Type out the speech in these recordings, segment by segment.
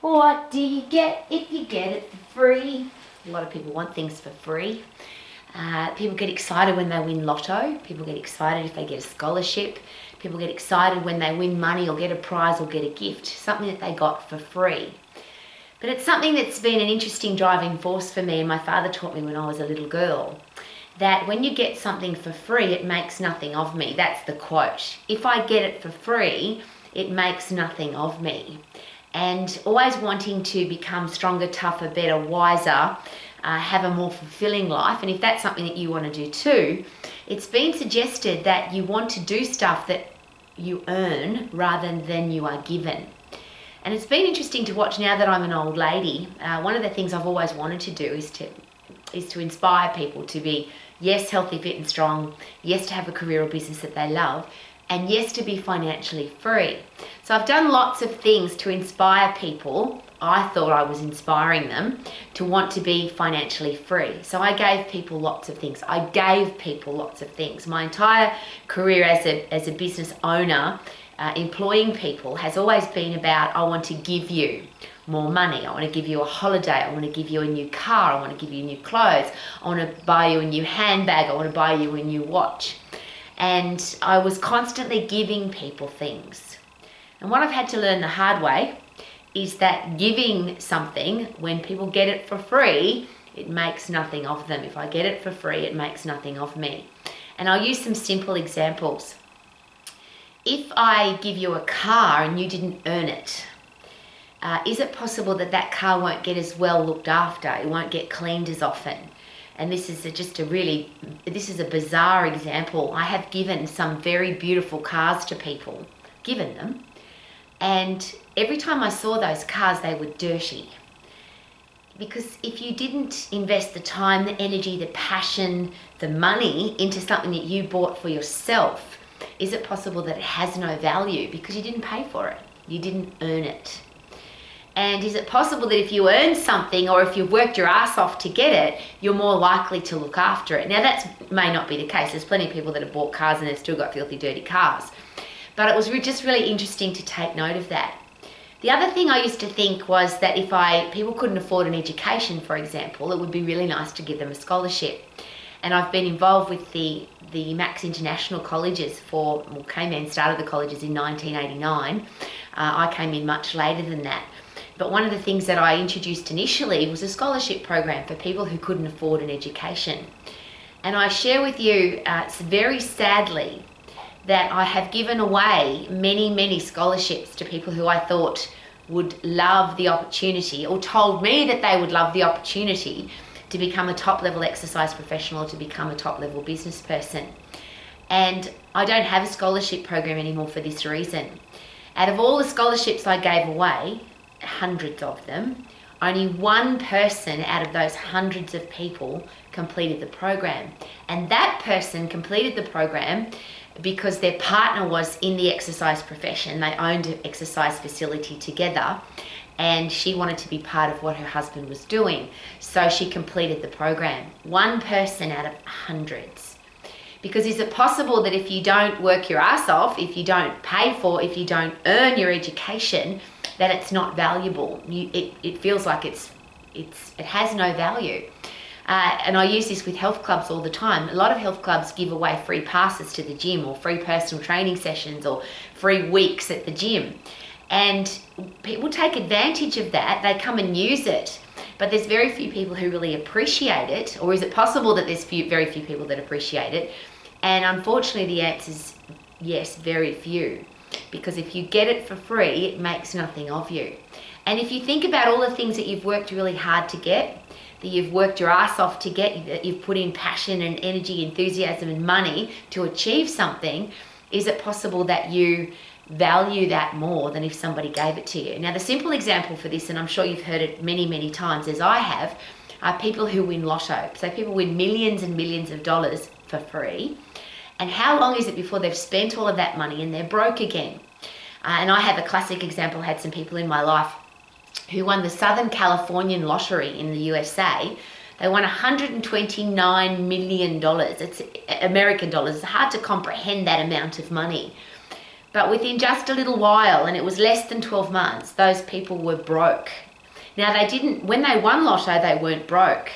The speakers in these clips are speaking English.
What do you get if you get it for free? A lot of people want things for free. People get excited when they win lotto. People get excited if they get a scholarship. People get excited when they win money or get a prize or get a gift, something that they got for free. But it's something that's been an interesting driving force for me, and my father taught me when I was a little girl, that when you get something for free, it makes nothing of me. That's the quote. If I get it for free, it makes nothing of me. And always wanting to become stronger, tougher, better, wiser, have a more fulfilling life. And if that's something that you want to do too, it's been suggested that you want to do stuff that you earn rather than you are given. And it's been interesting to watch now that I'm an old lady. One of the things I've always wanted to do is to inspire people to be, yes, healthy, fit and strong, yes, to have a career or business that they love, and yes, to be financially free. So I've done lots of things to inspire people. I thought I was inspiring them to want to be financially free. So I gave people lots of things. I gave people lots of things. My entire career as a business owner, employing people, has always been about, I want to give you more money. I want to give you a holiday. I want to give you a new car. I want to give you new clothes. I want to buy you a new handbag. I want to buy you a new watch. And I was constantly giving people things. And what I've had to learn the hard way is that giving something, when people get it for free, it makes nothing of them. If I get it for free, it makes nothing of me. And I'll use some simple examples. If I give you a car and you didn't earn it, is it possible that that car won't get as well looked after? It won't get cleaned as often? And this is a bizarre example. I have given some very beautiful cars to people, given them, and every time I saw those cars, they were dirty. Because if you didn't invest the time, the energy, the passion, the money into something that you bought for yourself, is it possible that it has no value because you didn't pay for it? You didn't earn it. And is it possible that if you earn something or if you've worked your ass off to get it, you're more likely to look after it? Now that may not be the case. There's plenty of people that have bought cars and they've still got filthy, dirty cars. But it was just really interesting to take note of that. The other thing I used to think was that if people couldn't afford an education, for example, it would be really nice to give them a scholarship. And I've been involved with the Max International Colleges came in, started the colleges in 1989. I came in much later than that. But one of the things that I introduced initially was a scholarship program for people who couldn't afford an education. And I share with you, very sadly, that I have given away many, many scholarships to people who I thought would love the opportunity, or told me that they would love the opportunity to become a top-level exercise professional or to become a top-level business person. And I don't have a scholarship program anymore for this reason. Out of all the scholarships I gave away, hundreds of them, only one person out of those hundreds of people completed the program. And that person completed the program because their partner was in the exercise profession. They owned an exercise facility together, and she wanted to be part of what her husband was doing. So she completed the program. One person out of hundreds. Because is it possible that if you don't work your ass off, if you don't pay for, if you don't earn your education, that it's not valuable? It feels like it has no value. And I use this with health clubs all the time. A lot of health clubs give away free passes to the gym, or free personal training sessions, or free weeks at the gym. And people take advantage of that. They come and use it. But there's very few people who really appreciate it. Or is it possible that there's very few people that appreciate it? And unfortunately, the answer is yes, very few. Because if you get it for free, it makes nothing of you. And if you think about all the things that you've worked really hard to get, that you've worked your ass off to get, that you've put in passion and energy, enthusiasm and money to achieve something, is it possible that you value that more than if somebody gave it to you? Now, the simple example for this, and I'm sure you've heard it many, many times as I have, are people who win lotto. So people win millions and millions of dollars for free. And how long is it before they've spent all of that money and they're broke again? And I have a classic example. I had some people in my life who won the Southern Californian lottery in the USA. They won $129 million. It's American dollars. It's hard to comprehend that amount of money. But within just a little while, and it was less than 12 months, those people were broke. Now, when they won Lotto, they weren't broke.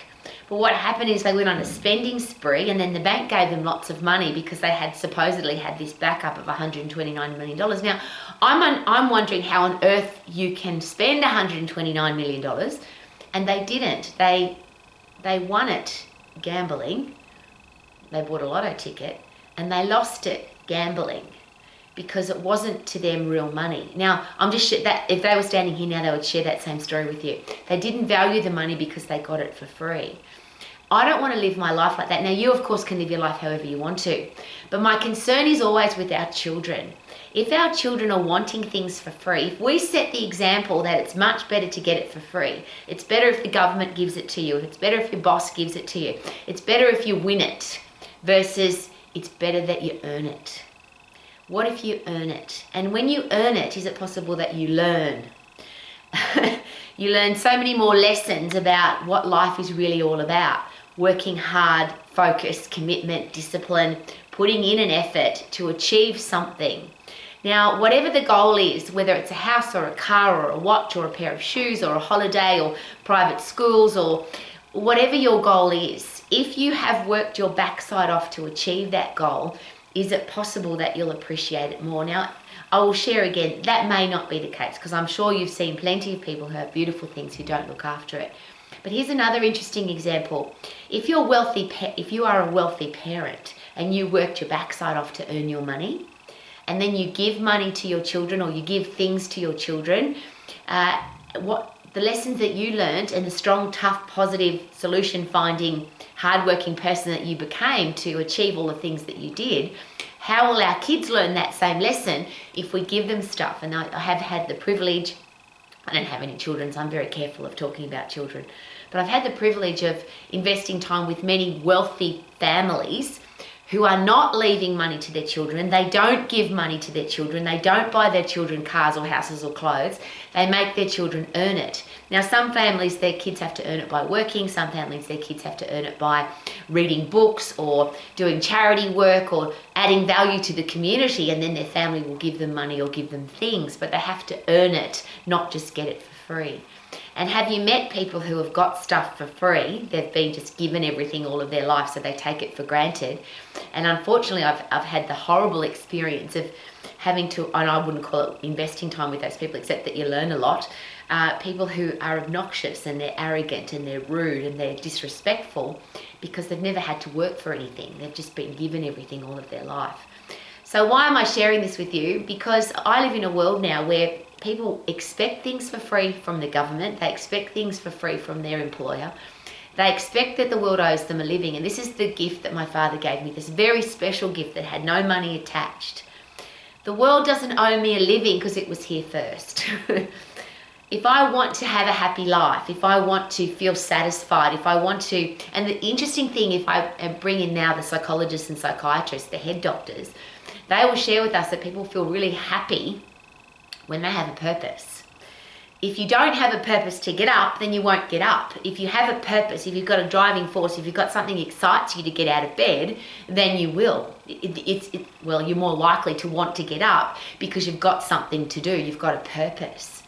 But what happened is they went on a spending spree, and then the bank gave them lots of money because they had supposedly had this backup of $129 million. Now, I'm wondering how on earth you can spend $129 million, and they didn't. They won it gambling. They bought a lotto ticket, and they lost it gambling because it wasn't to them real money. Now, if they were standing here now, they would share that same story with you. They didn't value the money because they got it for free. I don't want to live my life like that. Now, you, of course, can live your life however you want to. But my concern is always with our children. If our children are wanting things for free, if we set the example that it's much better to get it for free, it's better if the government gives it to you, it's better if your boss gives it to you, it's better if you win it, versus it's better that you earn it. What if you earn it? And when you earn it, is it possible that you learn? You learn so many more lessons about what life is really all about. Working hard, focus, commitment, discipline, putting in an effort to achieve something. Now, whatever the goal is, whether it's a house or a car or a watch or a pair of shoes or a holiday or private schools or whatever your goal is, if you have worked your backside off to achieve that goal, is it possible that you'll appreciate it more? Now, I will share again, that may not be the case because I'm sure you've seen plenty of people who have beautiful things who don't look after it. But here's another interesting example. If you are a wealthy parent and you worked your backside off to earn your money, and then you give money to your children or you give things to your children, what the lessons that you learned and the strong, tough, positive, solution-finding, hardworking person that you became to achieve all the things that you did, how will our kids learn that same lesson if we give them stuff? And I have had the privilege, I don't have any children, so I'm very careful of talking about children, but I've had the privilege of investing time with many wealthy families who are not leaving money to their children. They don't give money to their children. They don't buy their children cars or houses or clothes. They make their children earn it. Now, some families, their kids have to earn it by working. Some families, their kids have to earn it by reading books or doing charity work or adding value to the community, and then their family will give them money or give them things, but they have to earn it, not just get it for free. And have you met people who have got stuff for free? They've been just given everything all of their life, so they take it for granted. And unfortunately, I've had the horrible experience of having to, and I wouldn't call it investing time with those people, except that you learn a lot. People who are obnoxious and they're arrogant and they're rude and they're disrespectful because they've never had to work for anything. They've just been given everything all of their life. So why am I sharing this with you? Because I live in a world now where people expect things for free from the government. They expect things for free from their employer. They expect that the world owes them a living. And this is the gift that my father gave me, this very special gift that had no money attached. The world doesn't owe me a living because it was here first. If I want to have a happy life, if I want to feel satisfied, if I want to, and the interesting thing, if I bring in now the psychologists and psychiatrists, the head doctors, they will share with us that people feel really happy when they have a purpose. If you don't have a purpose to get up, then you won't get up. If you have a purpose, if you've got a driving force, if you've got something that excites you to get out of bed, then you will. Well, you're more likely to want to get up because you've got something to do. You've got a purpose.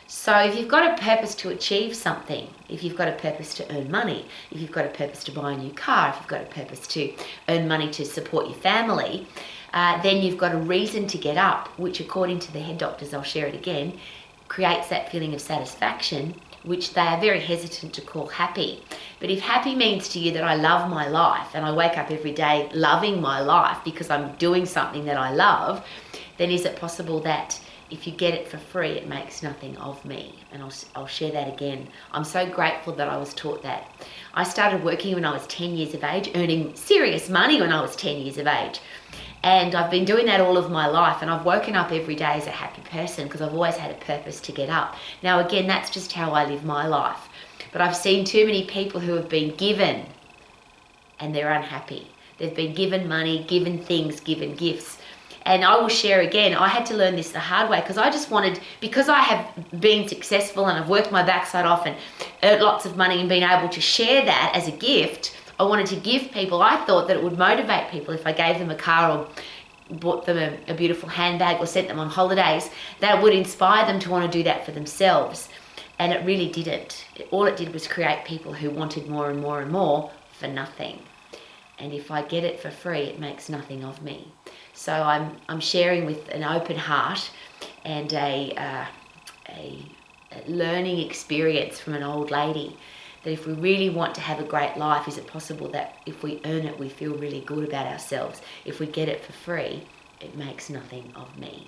So if you've got a purpose to achieve something, if you've got a purpose to earn money, if you've got a purpose to buy a new car, if you've got a purpose to earn money to support your family, then you've got a reason to get up, which according to the head doctors, I'll share it again, creates that feeling of satisfaction, which they are very hesitant to call happy. But if happy means to you that I love my life and I wake up every day loving my life because I'm doing something that I love, then is it possible that if you get it for free, it makes nothing of me? And I'll share that again. I'm so grateful that I was taught that. I started working when I was 10 years of age, earning serious money when I was 10 years of age. And I've been doing that all of my life, and I've woken up every day as a happy person because I've always had a purpose to get up. Now, again, that's just how I live my life. But I've seen too many people who have been given and they're unhappy. They've been given money, given things, given gifts. And I will share again, I had to learn this the hard way because I just wanted, because I have been successful and I've worked my backside off and earned lots of money and been able to share that as a gift, I wanted to give people, I thought that it would motivate people if I gave them a car or bought them a beautiful handbag or sent them on holidays, that would inspire them to want to do that for themselves. And it really didn't. All it did was create people who wanted more and more and more for nothing. And if I get it for free, it makes nothing of me. So I'm sharing with an open heart and a learning experience from an old lady, that if we really want to have a great life, is it possible that if we earn it, we feel really good about ourselves? If we get it for free, it makes nothing of me.